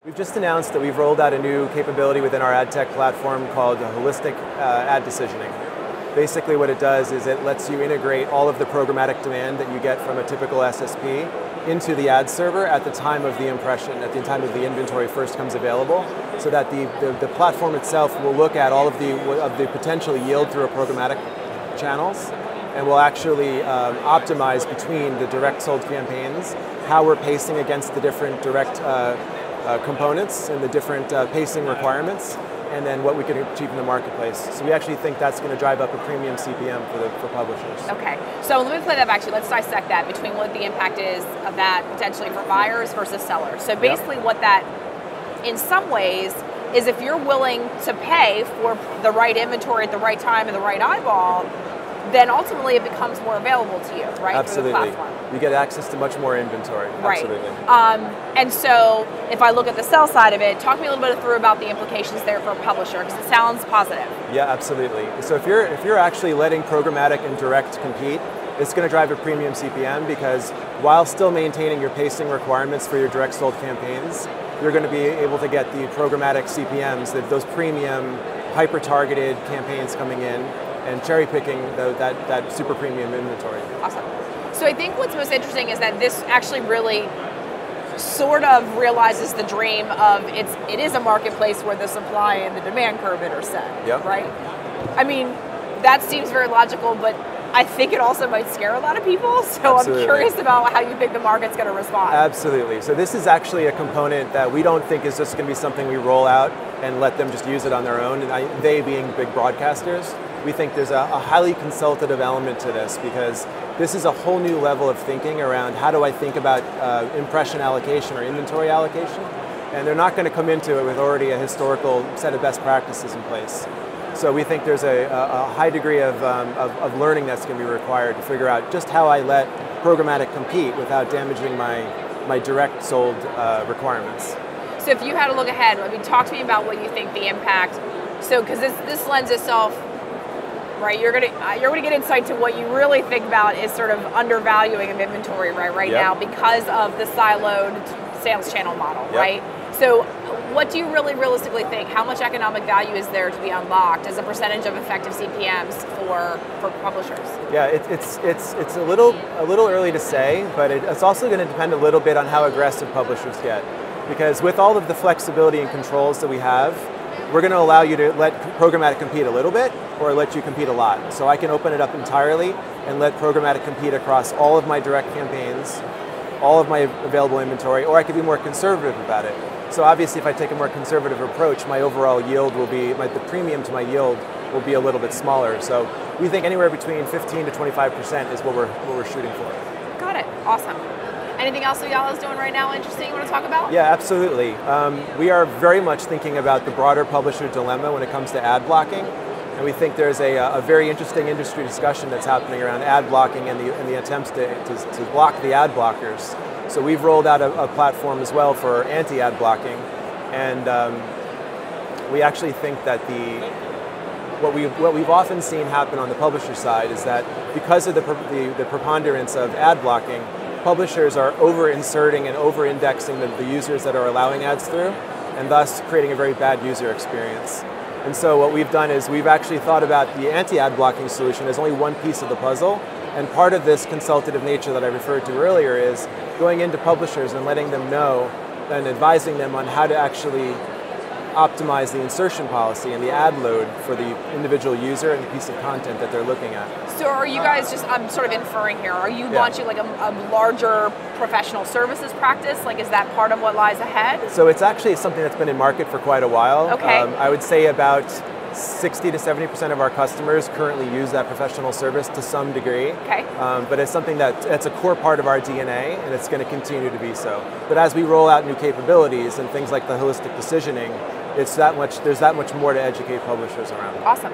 We've just announced that we've rolled out a new capability within our ad tech platform called holistic ad decisioning. Basically what it does is it lets you integrate all of the programmatic demand that you get from a typical SSP into the ad server at the time of the impression, at the time of the inventory first comes available, so that the platform itself will look at all of the potential yield through a programmatic channels, and will actually optimize between the direct sold campaigns, how we're pacing against the different direct components and the different pacing requirements, and then what we can achieve in the marketplace. So we actually think that's going to drive up a premium CPM for publishers. Okay, so let me play that back to you. Let's dissect that between what the impact is of that potentially for buyers versus sellers. So basically what that, in some ways, is if you're willing to pay for the right inventory at the right time and the right eyeball, then ultimately it becomes more available to you, right? Absolutely. Through the platform. You get access to much more inventory. Right. Absolutely. And so if I look at the sell side of it, talk to me a little bit through about the implications there for a publisher, because it sounds positive. Yeah, absolutely. So if you're actually letting programmatic and direct compete, it's going to drive a premium CPM, because while still maintaining your pacing requirements for your direct sold campaigns, you're going to be able to get the programmatic CPMs, those premium hyper-targeted campaigns coming in, and cherry picking that super premium inventory. Awesome. So I think what's most interesting is that this actually really sort of realizes the dream of it is a marketplace where the supply and the demand curve intersect, right? I mean, that seems very logical, but I think it also might scare a lot of people, so absolutely. I'm curious about how you think the market's going to respond. Absolutely. So this is actually a component that we don't think is just going to be something we roll out and let them just use it on their own, and they being big broadcasters. We think there's a highly consultative element to this, because this is a whole new level of thinking around how do I think about impression allocation or inventory allocation, and they're not going to come into it with already a historical set of best practices in place. So we think there's a high degree of learning that's going to be required to figure out just how I let programmatic compete without damaging my direct sold requirements. So if you had to look ahead, I mean, talk to me about what you think the impact, so because this lends itself, right, you're gonna get insight to what you really think about is sort of undervaluing of inventory right now because of the siloed sales channel model, right? So what do you really realistically think? How much economic value is there to be unlocked as a percentage of effective CPMs for publishers? Yeah, it's a little early to say, but it's also going to depend a little bit on how aggressive publishers get, because with all of the flexibility and controls that we have, we're going to allow you to let programmatic compete a little bit or let you compete a lot. So I can open it up entirely and let programmatic compete across all of my direct campaigns, all of my available inventory, or I can be more conservative about it. So obviously if I take a more conservative approach, my overall yield will be, the premium to my yield will be a little bit smaller. So we think anywhere between 15 to 25% is what we're shooting for. Got it, awesome. Anything else Ooyala is doing right now interesting you want to talk about? Yeah, absolutely. We are very much thinking about the broader publisher dilemma when it comes to ad blocking. And we think there's a very interesting industry discussion that's happening around ad blocking and the attempts to block the ad blockers. So we've rolled out a platform as well for anti-ad blocking. And we actually think that what we've often seen happen on the publisher side is that because of the preponderance of ad blocking, publishers are over-inserting and over-indexing the users that are allowing ads through, and thus creating a very bad user experience. And so what we've done is we've actually thought about the anti-ad blocking solution as only one piece of the puzzle, and part of this consultative nature that I referred to earlier is going into publishers and letting them know and advising them on how to actually optimize the insertion policy and the ad load for the individual user and the piece of content that they're looking at. So are you guys just, I'm sort of inferring here, are you launching like a larger professional services practice? Like, is that part of what lies ahead? So it's actually something that's been in market for quite a while. Okay. I would say about 60 to 70% of our customers currently use that professional service to some degree. Okay. But it's something that's a core part of our DNA, and it's going to continue to be so. But as we roll out new capabilities and things like the holistic decisioning, there's that much more to educate publishers around. Awesome.